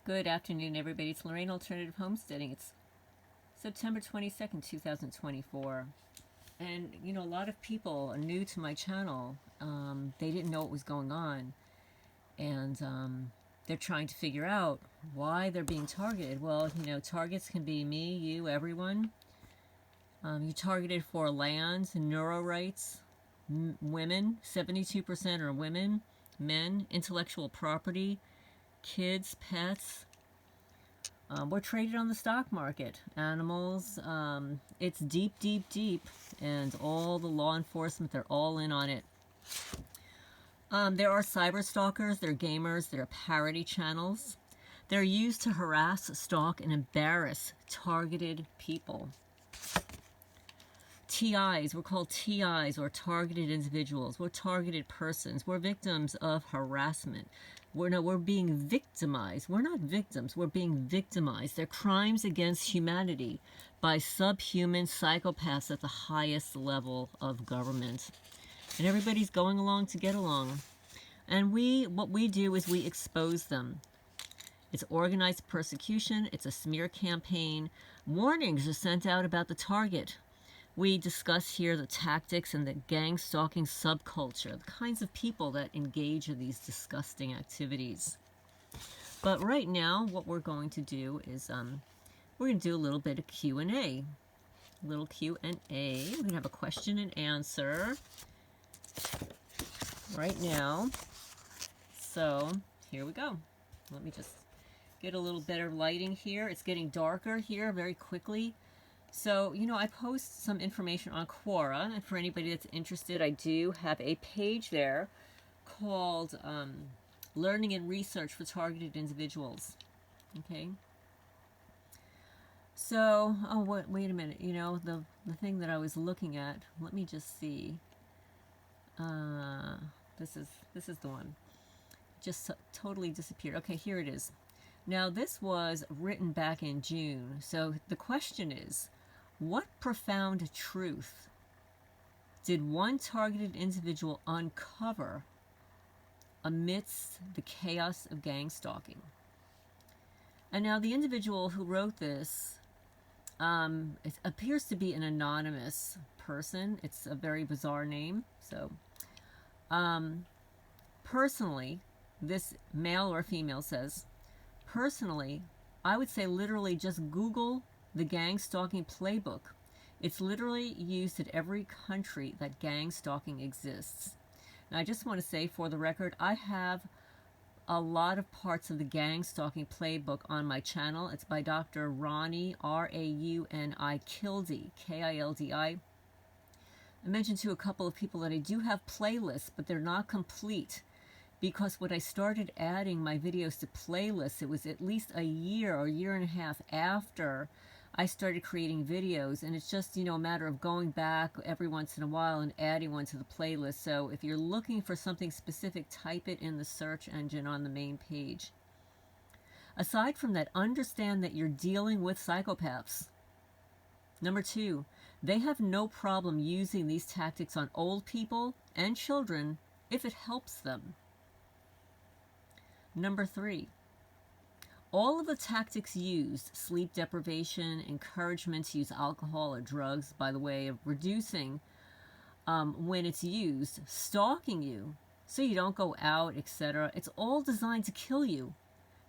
Good afternoon, everybody. It's Lorraine Alternative Homesteading. It's September 22nd, 2024. And, a lot of people are new to my channel. They didn't know what was going on. And they're trying to figure out why they're being targeted. Well, targets can be me, you, everyone. You're targeted for land, neuro rights, women, 72% are women, men, intellectual property, kids, pets. We're traded on the stock market. Animals, it's deep, deep, deep. And all the law enforcement, they're all in on it. There are cyber stalkers, they're gamers, they're parody channels. They're used to harass, stalk, and embarrass targeted people. TIs, we're called TIs, or targeted individuals. We're targeted persons. We're victims of harassment. We're being victimized. We're not victims. We're being victimized. They're crimes against humanity by subhuman psychopaths at the highest level of government. And everybody's going along to get along. And what we do is we expose them. It's organized persecution. It's a smear campaign. Warnings are sent out about the target. We discuss here the tactics and the gang-stalking subculture, the kinds of people that engage in these disgusting activities. But right now, what we're going to do is we're going to do a little bit of Q&A. We're going to have a question and answer right now. So here we go. Let me just get a little better lighting here. It's getting darker here very quickly. So, I post some information on Quora, and for anybody that's interested, I do have a page there called Learning and Research for Targeted Individuals. Okay? So, wait a minute. The thing that I was looking at, let me just see. This is the one. Just totally disappeared. Okay, here it is. Now, this was written back in June. So, the question is, what profound truth did one targeted individual uncover amidst the chaos of gang stalking? And now the individual who wrote this it appears to be an anonymous person. It's a very bizarre name. So personally, this male or female says, personally, I would say literally just Google the gang stalking playbook. It's literally used at every country that gang stalking exists. Now, I just want to say, for the record, I have a lot of parts of the gang stalking playbook on my channel. It's by Dr. Rauni, R-A-U-N-I, Kildi, K-I-L-D-I. I mentioned to a couple of people that I do have playlists, but they're not complete, because when I started adding my videos to playlists, it was at least a year or year and a half after I started creating videos, and it's just, a matter of going back every once in a while and adding one to the playlist. So if you're looking for something specific, type it in the search engine on the main page. Aside from that, understand that you're dealing with psychopaths. Number 2, they have no problem using these tactics on old people and children if it helps them. Number 3, all of the tactics used, sleep deprivation, encouragement to use alcohol or drugs by the way of reducing when it's used, stalking you so you don't go out, etc. It's all designed to kill you.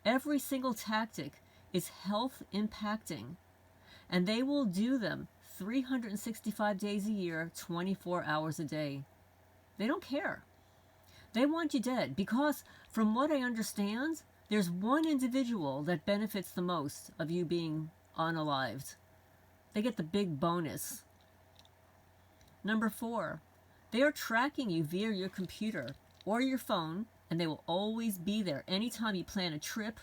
Every single tactic is health impacting, and they will do them 365 days a year, 24 hours a day. They don't care. They want you dead because, from what I understand, there's one individual that benefits the most of you being unalived. They get the big bonus. Number 4, they are tracking you via your computer or your phone, and they will always be there anytime you plan a trip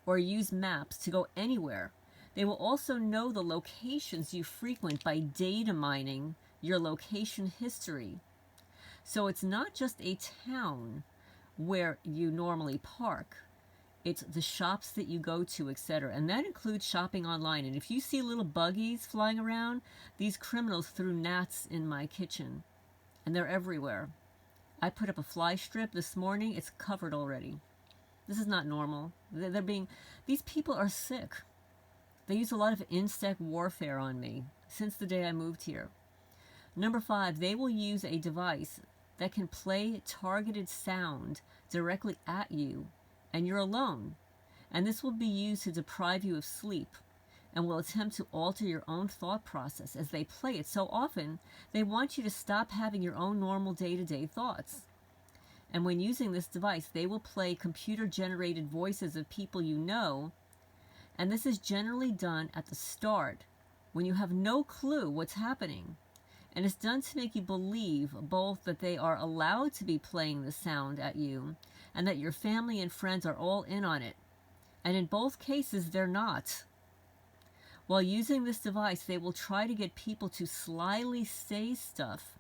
or use maps to go anywhere. They will also know the locations you frequent by data mining your location history. So it's not just a town where you normally park. It's the shops that you go to, etc. And that includes shopping online. And if you see little buggies flying around, these criminals threw gnats in my kitchen. And they're everywhere. I put up a fly strip this morning. It's covered already. This is not normal. These people are sick. They use a lot of insect warfare on me since the day I moved here. Number 5, they will use a device that can play targeted sound directly at you, and you're alone. And this will be used to deprive you of sleep and will attempt to alter your own thought process as they play it. So often, they want you to stop having your own normal day-to-day thoughts. And when using this device, they will play computer-generated voices of people you know, and this is generally done at the start when you have no clue what's happening. And it's done to make you believe both that they are allowed to be playing the sound at you and that your family and friends are all in on it. And in both cases, they're not. While using this device, they will try to get people to slyly say stuff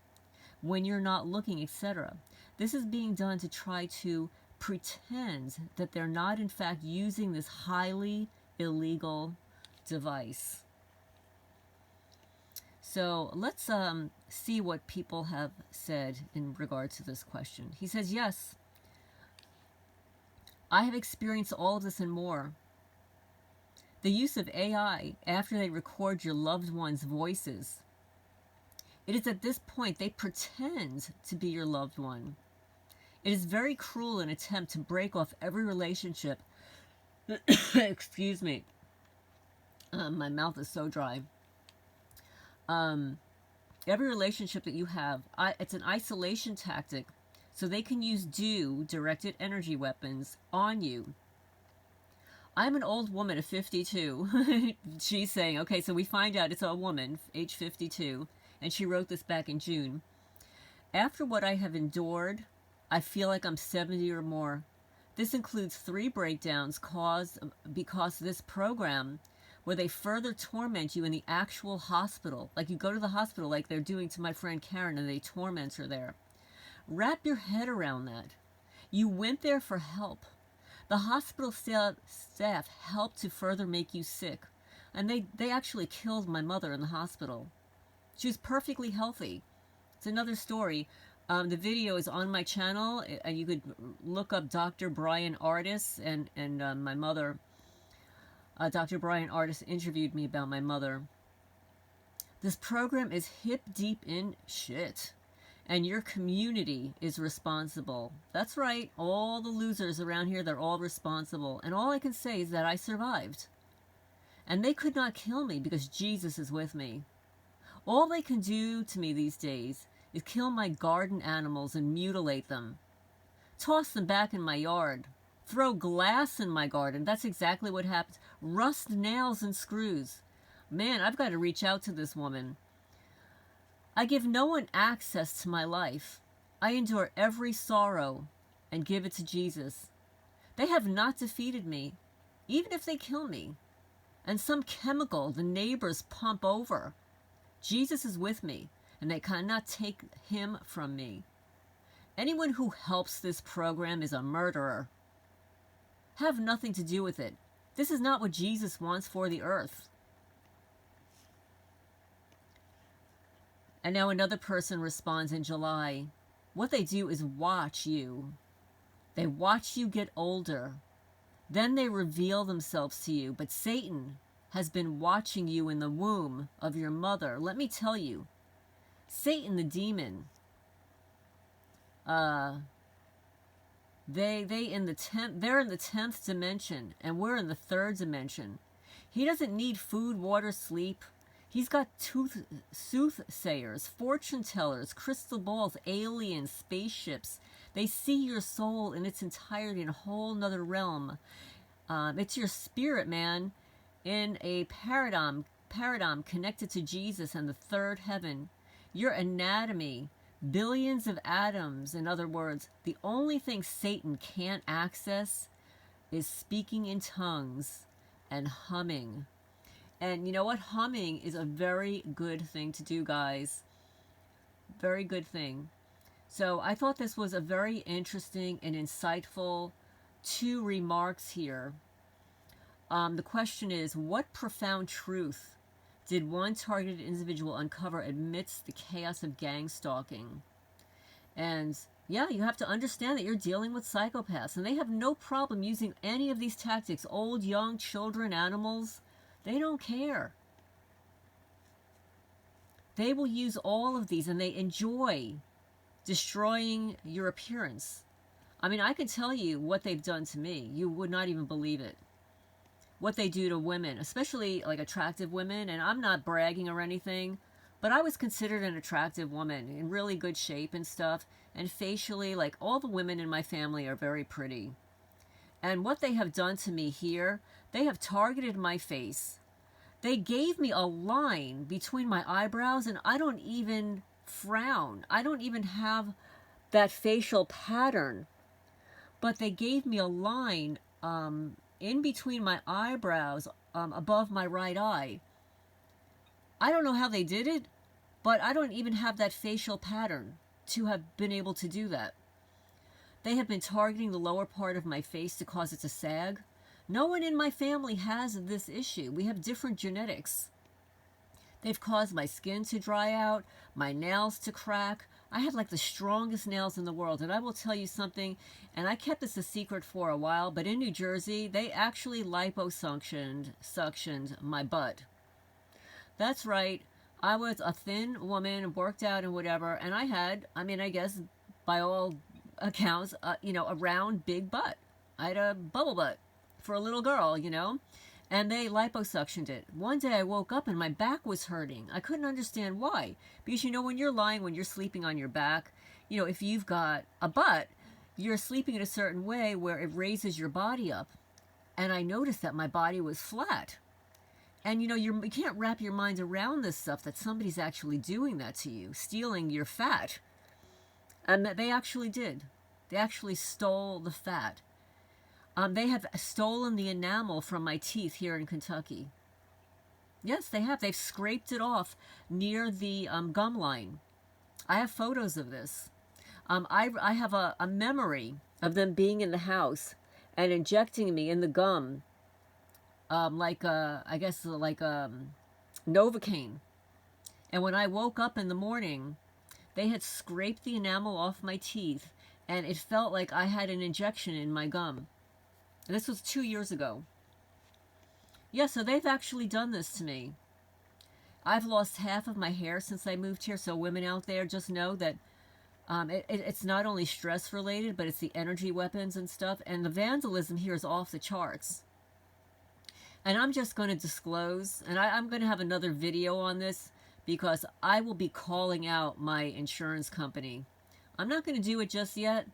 when you're not looking, etc. This is being done to try to pretend that they're not, in fact, using this highly illegal device. So let's see what people have said in regard to this question. He says, yes, I have experienced all of this and more. The use of AI after they record your loved one's voices. It is at this point they pretend to be your loved one. It is very cruel an attempt to break off every relationship. Excuse me. My mouth is so dry. Every relationship that you have, it's an isolation tactic, so they can use directed energy weapons on you. I'm an old woman of 52. She's saying, okay, so we find out it's a woman, age 52, and she wrote this back in June. After what I have endured, I feel like I'm 70 or more. This includes 3 breakdowns caused because of this program, where they further torment you in the actual hospital. Like you go to the hospital like they're doing to my friend Karen, and they torment her there. Wrap your head around that. You went there for help. The hospital staff helped to further make you sick. And they actually killed my mother in the hospital. She was perfectly healthy. It's another story. The video is on my channel, and you could look up Dr. Brian Artis, and my mother. Dr. Brian Artis interviewed me about my mother. This program is hip deep in shit, and your community is responsible. That's right, all the losers around here, they're all responsible. And all I can say is that I survived. And they could not kill me because Jesus is with me. All they can do to me these days is kill my garden animals and mutilate them. Toss them back in my yard. Throw glass in my garden. That's exactly what happens. Rust nails and screws. Man, I've got to reach out to this woman. I give no one access to my life. I endure every sorrow and give it to Jesus. They have not defeated me, even if they kill me. And some chemical the neighbors pump over. Jesus is with me, and they cannot take him from me. Anyone who helps this program is a murderer. Have nothing to do with it. This is not what Jesus wants for the earth. And now another person responds in July. What they do is watch you. They watch you get older. Then they reveal themselves to you. But Satan has been watching you in the womb of your mother. Let me tell you, Satan the demon, they're in the 10th dimension, and we're in the 3rd dimension. He doesn't need food, water, sleep. He's got soothsayers, fortune tellers, crystal balls, aliens, spaceships. They see your soul in its entirety in a whole nother realm. It's your spirit, man, in a paradigm connected to Jesus and the 3rd heaven. Your anatomy, billions of atoms. In other words, the only thing Satan can't access is speaking in tongues and humming. And you know what? Humming is a very good thing to do, guys. Very good thing. So I thought this was a very interesting and insightful 2 remarks here. The question is, what profound truth did one targeted individual uncover amidst the chaos of gang stalking? And Yeah, you have to understand that you're dealing with psychopaths, and they have no problem using any of these tactics. Old, young, children, animals, they don't care. They will use all of these, and they enjoy destroying your appearance. I mean, I can tell you what they've done to me. You would not even believe it. What they do to women, especially like attractive women, and I'm not bragging or anything, but I was considered an attractive woman in really good shape and stuff, and facially, like all the women in my family are very pretty. And what they have done to me here, they have targeted my face. They gave me a line between my eyebrows, and I don't even frown. I don't even have that facial pattern. But they gave me a line in between my eyebrows above my right eye. I don't know how they did it, but I don't even have that facial pattern to have been able to do that. They have been targeting the lower part of my face to cause it to sag. No one in my family has this issue. We have different genetics. They've caused my skin to dry out, my nails to crack. I have like the strongest nails in the world. And I will tell you something, and I kept this a secret for a while, but in New Jersey, they actually liposuctioned my butt. That's right. I was a thin woman, worked out and whatever, and I had, I guess, by all accounts, a round, big butt. I had a bubble butt for a little girl, and they liposuctioned it. One day I woke up and my back was hurting. I couldn't understand why. Because when you're sleeping on your back, if you've got a butt, you're sleeping in a certain way where it raises your body up. And I noticed that my body was flat. And you can't wrap your mind around this stuff, that somebody's actually doing that to you, stealing your fat. And that they actually did. They actually stole the fat. They have stolen the enamel from my teeth here in Kentucky. Yes, they have. They've scraped it off near the gum line. I have photos of this. I have a memory of them being in the house and injecting me in the gum, like Novocaine. And when I woke up in the morning, they had scraped the enamel off my teeth, and it felt like I had an injection in my gum. And this was 2 years ago. Yeah, so they've actually done this to me. I've lost half of my hair since I moved here, so women out there just know that it's not only stress related, but it's the energy weapons and stuff, and the vandalism here is off the charts. And I'm just going to disclose, and I'm going to have another video on this, because I will be calling out my insurance company. I'm not going to do it just yet,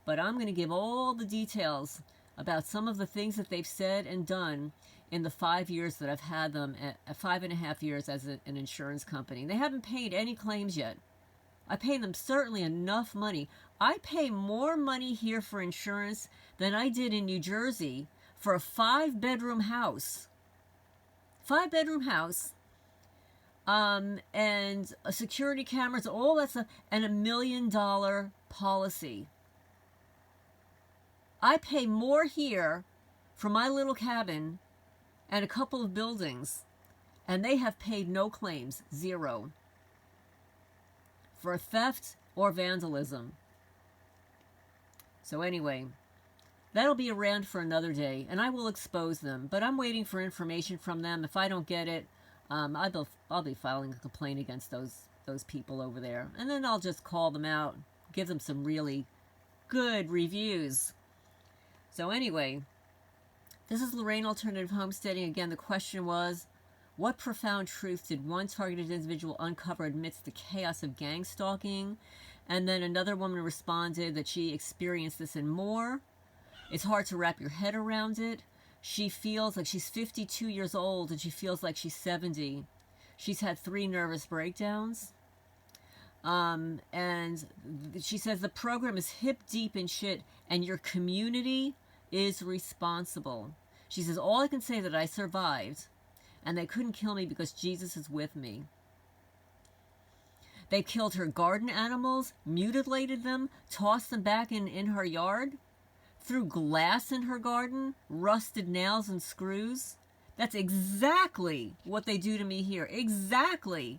but I'm going to give all the details about some of the things that they've said and done in the 5 years that I've had them, 5.5 years as an insurance company. They haven't paid any claims yet. I pay them certainly enough money. I pay more money here for insurance than I did in New Jersey for a 5-bedroom house. 5-bedroom house, and security cameras, all that stuff, and $1 million policy. I pay more here for my little cabin and a couple of buildings, and they have paid no claims, 0, for theft or vandalism. So anyway, that'll be a rant for another day, and I will expose them, but I'm waiting for information from them. If I don't get it, I'll be filing a complaint against those people over there, and then I'll just call them out, give them some really good reviews. So anyway, this is Lorraine Alternative Homesteading. Again, the question was, what profound truth did one targeted individual uncover amidst the chaos of gang stalking? And then another woman responded that she experienced this and more. It's hard to wrap your head around it. She feels like she's 52 years old and she feels like she's 70. She's had 3 nervous breakdowns. And she says the program is hip deep in shit and your community is responsible. She says, all I can say that I survived and they couldn't kill me because Jesus is with me. They killed her garden animals, mutilated them, tossed them back in her yard, threw glass in her garden, rusted nails and screws. That's exactly what they do to me here. Exactly.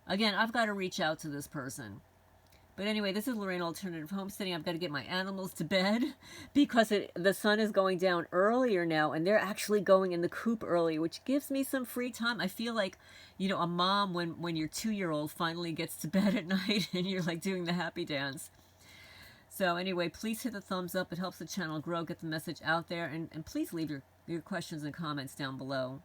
Again, I've got to reach out to this person But anyway, this is Lorraine Alternative Homesteading. I've got to get my animals to bed because the sun is going down earlier now, and they're actually going in the coop early, which gives me some free time. I feel like, a mom when your 2-year-old finally gets to bed at night and you're like doing the happy dance. So anyway, please hit the thumbs up. It helps the channel grow, get the message out there, and please leave your questions and comments down below.